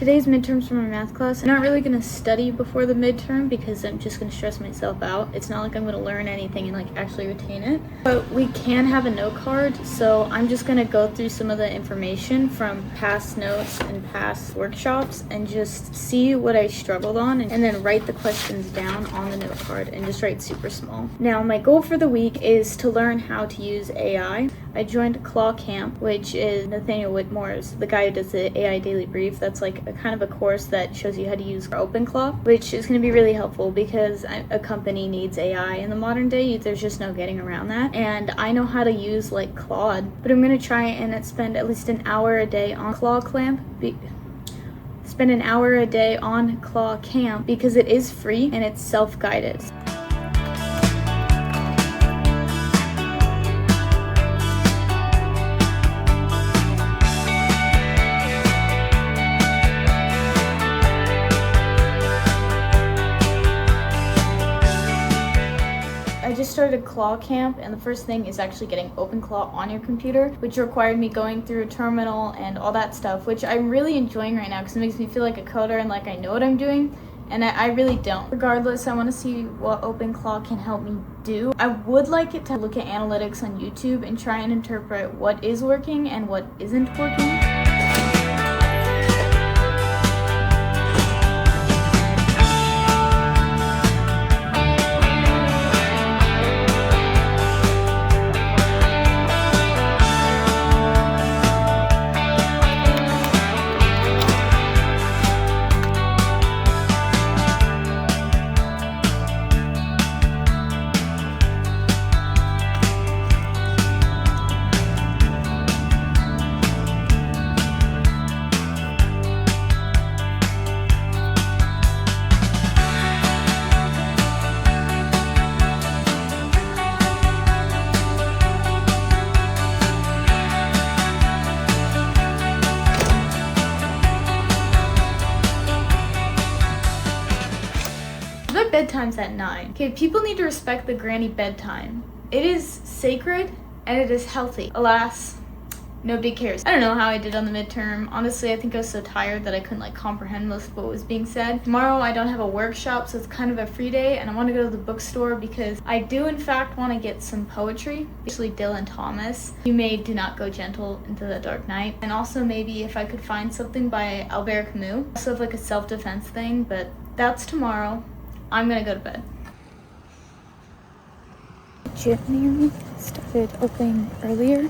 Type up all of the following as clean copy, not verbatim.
Today's midterms for my math class. I'm not really going to study before the midterm because I'm just going to stress myself out. It's not like I'm going to learn anything and like actually retain it. But we can have a note card, so I'm just going to go through some of the information from past notes and past workshops and just see what I struggled on and then write the questions down on the note card and just write super small. Now, my goal for the week is to learn how to use AI. I joined Claw Camp, which is Nathaniel Whitmore's, the guy who does the AI Daily Brief. That's like a kind of a course that shows you how to use OpenClaw, which is going to be really helpful because a company needs AI in the modern day. There's just no getting around that. And I know how to use like Claude, but I'm going to try and spend at least an hour a day on Claw Camp. Spend an hour a day on Claw Camp because it is free and it's self-guided. I just started Claw Camp, and the first thing is actually getting OpenClaw on your computer, which required me going through a terminal and all that stuff, which I'm really enjoying right now because it makes me feel like a coder and like I know what I'm doing, and I really don't. Regardless, I want to see what OpenClaw can help me do. I would like it to look at analytics on YouTube and try and interpret what is working and what isn't working. Bedtime's at 9. Okay, people need to respect the granny bedtime. It is sacred and it is healthy. Alas, nobody cares. I don't know how I did on the midterm. Honestly, I think I was so tired that I couldn't like comprehend most of what was being said. Tomorrow I don't have a workshop, so it's kind of a free day, and I want to go to the bookstore because I do in fact want to get some poetry, especially Dylan Thomas. You made Do Not Go Gentle into the Dark Night, and also maybe if I could find something by Albert Camus. Also have like a self-defense thing, but that's tomorrow. I'm gonna go to bed. Gym near me started opening earlier,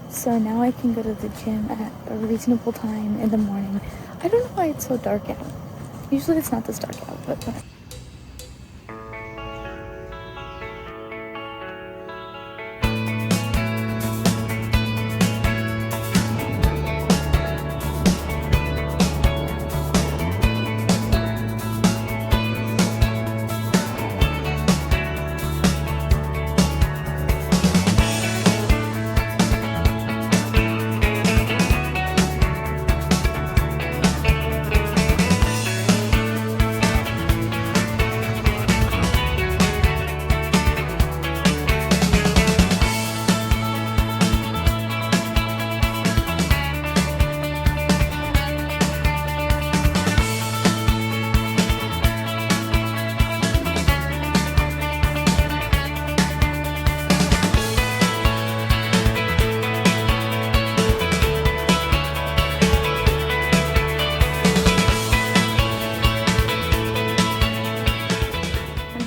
so now I can go to the gym at a reasonable time in the morning. I don't know why it's so dark out. Usually it's not this dark out, but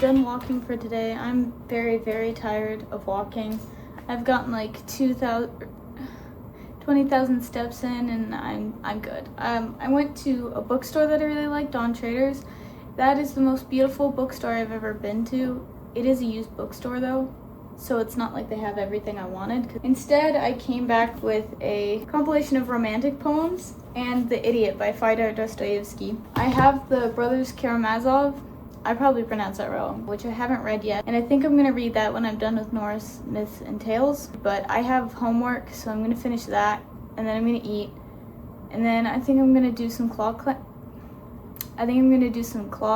done walking for today. I'm very tired of walking. I've gotten like 20,000 steps in, and I'm good. I went to a bookstore that I really liked, on Traders. That is the most beautiful bookstore I've ever been to. It is a used bookstore though, so it's not like they have everything I wanted. Instead, I came back with a compilation of romantic poems and The Idiot by Fyodor Dostoevsky. I have the Brothers Karamazov. I probably pronounced that wrong, which I haven't read yet, and I think I'm gonna read that when I'm done with Norse Myths and Tales. But I have homework, so I'm gonna finish that, and then I'm gonna eat, and then I think I'm gonna do some claw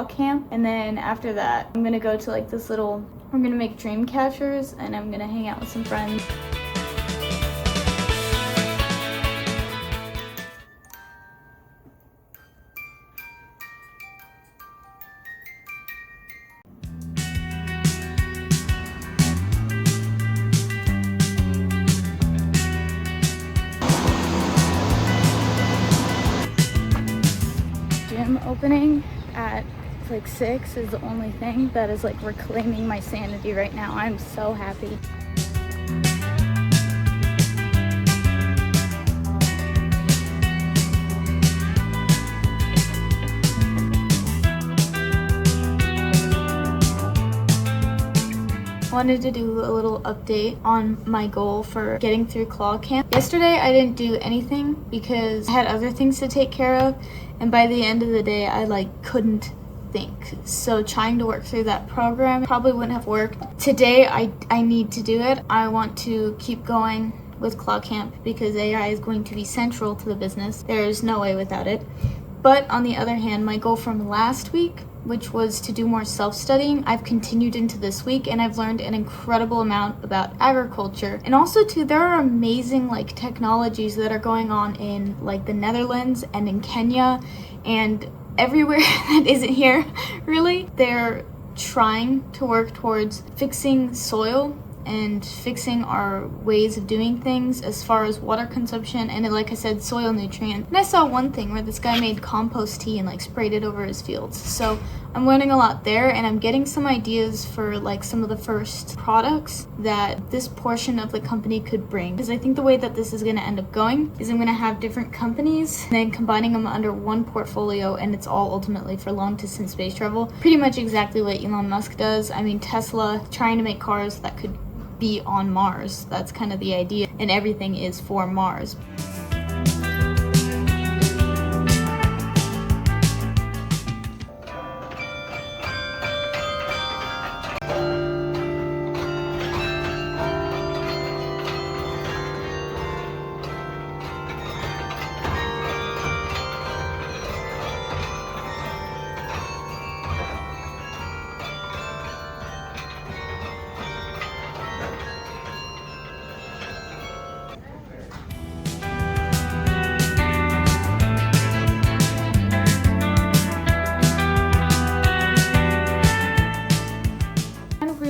camp, and then after that, I'm gonna go to like this little, I'm gonna make dream catchers, and I'm gonna hang out with some friends. opening at like 6 is the only thing that is like reclaiming my sanity right now. I'm so happy. Wanted to do a little update on my goal for getting through claw camp. Yesterday I didn't do anything because I had other things to take care of, and by the end of the day I like couldn't think. So trying to work through that program probably wouldn't have worked. Today I need to do it. I want to keep going with claw camp because AI is going to be central to the business. There's no way without it. But on the other hand, my goal from last week, which was to do more self-studying, I've continued into this week, and I've learned an incredible amount about agriculture. And also too, there are amazing like technologies that are going on in like the Netherlands and in Kenya and everywhere that isn't here really. They're trying to work towards fixing soil and fixing our ways of doing things as far as water consumption and, like I said, soil nutrients. And I saw one thing where this guy made compost tea and like sprayed it over his fields. So I'm learning a lot there, and I'm getting some ideas for like some of the first products that this portion of the company could bring. Because I think the way that this is going to end up going is I'm going to have different companies and then combining them under one portfolio, and it's all ultimately for long distance space travel. Pretty much exactly what Elon Musk does. I mean, Tesla trying to make cars that could be on Mars. That's kind of the idea, and everything is for Mars.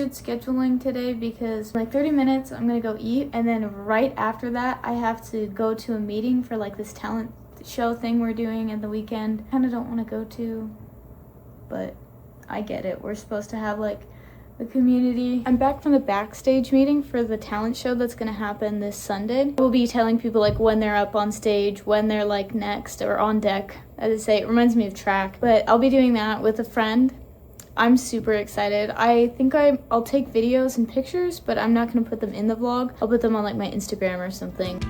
Scheduling today because like 30 minutes I'm gonna go eat, and then right after that I have to go to a meeting for like this talent show thing we're doing at the weekend. Kind of don't want to go to, but I get it. We're supposed to have like the community. I'm back from the backstage meeting for the talent show that's gonna happen this Sunday. We'll be telling people like when they're up on stage, when they're like next or on deck. As I say, it reminds me of track, but I'll be doing that with a friend. I'm super excited. I think I'll take videos and pictures, but I'm not gonna put them in the vlog. I'll put them on like my Instagram or something.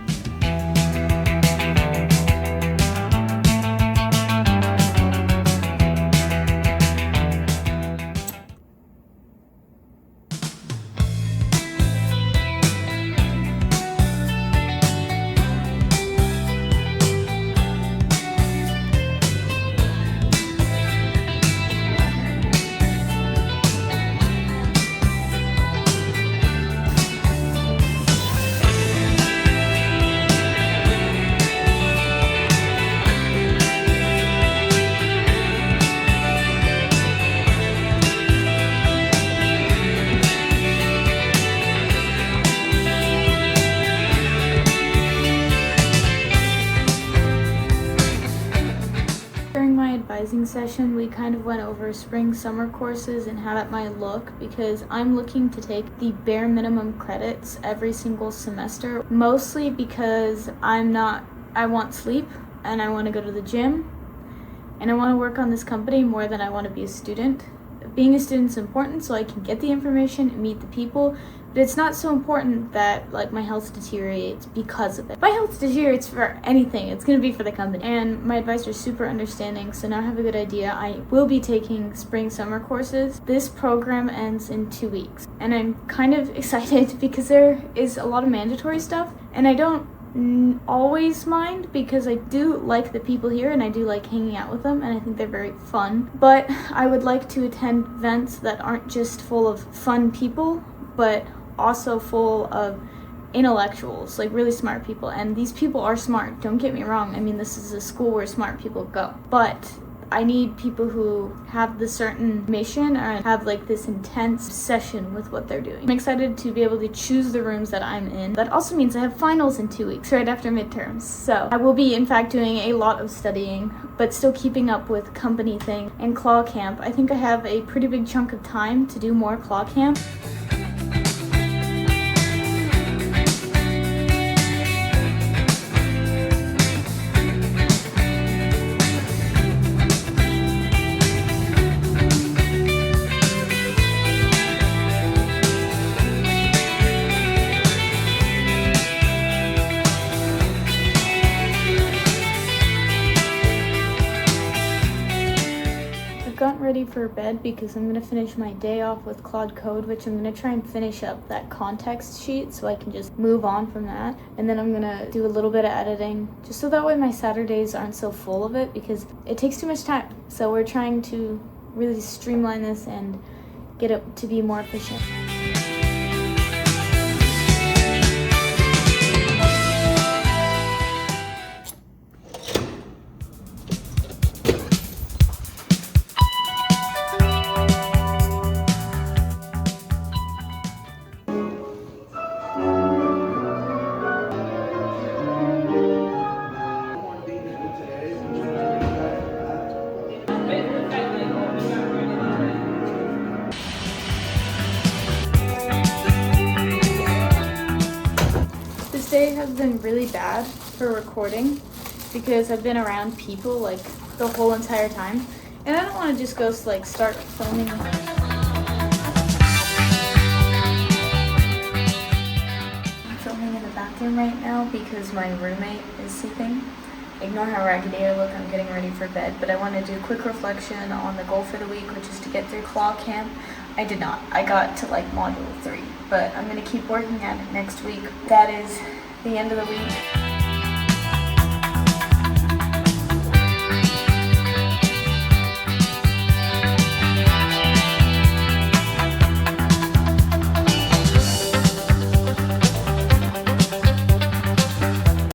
Session, we kind of went over spring summer courses and how that might look, because I'm looking to take the bare minimum credits every single semester, mostly because I want sleep and I want to go to the gym and I want to work on this company more than I want to be a student. Being a student is important so I can get the information and meet the people, but it's not so important that like my health deteriorates because of it. If my health deteriorates for anything, it's going to be for the company. And my advisor is super understanding, so now I have a good idea. I will be taking spring summer courses. This program ends in 2 weeks, and I'm kind of excited because there is a lot of mandatory stuff, and I don't always mind because I do like the people here and I do like hanging out with them, and I think they're very fun. But I would like to attend events that aren't just full of fun people, but also full of intellectuals, like really smart people. And these people are smart, don't get me wrong. I mean, this is a school where smart people go, but I need people who have the certain mission and have like this intense obsession with what they're doing. I'm excited to be able to choose the rooms that I'm in. That also means I have finals in 2 weeks, right after midterms. So I will be in fact doing a lot of studying, but still keeping up with company thing and claw camp. I think I have a pretty big chunk of time to do more claw camp. Gotten ready for bed because I'm going to finish my day off with Claude Code, which I'm going to try and finish up that context sheet so I can just move on from that. And then I'm going to do a little bit of editing just so that way my Saturdays aren't so full of it because it takes too much time. So we're trying to really streamline this and get it to be more efficient. This day has been really bad for recording because I've been around people like the whole entire time, and I don't want to just go like start filming. I'm filming in the bathroom right now because my roommate is sleeping. Ignore how raggedy I look, I'm getting ready for bed, but I want to do a quick reflection on the goal for the week, which is to get through claw camp. I did not. I got to like module 3, but I'm going to keep working at it next week. That is the end of the week.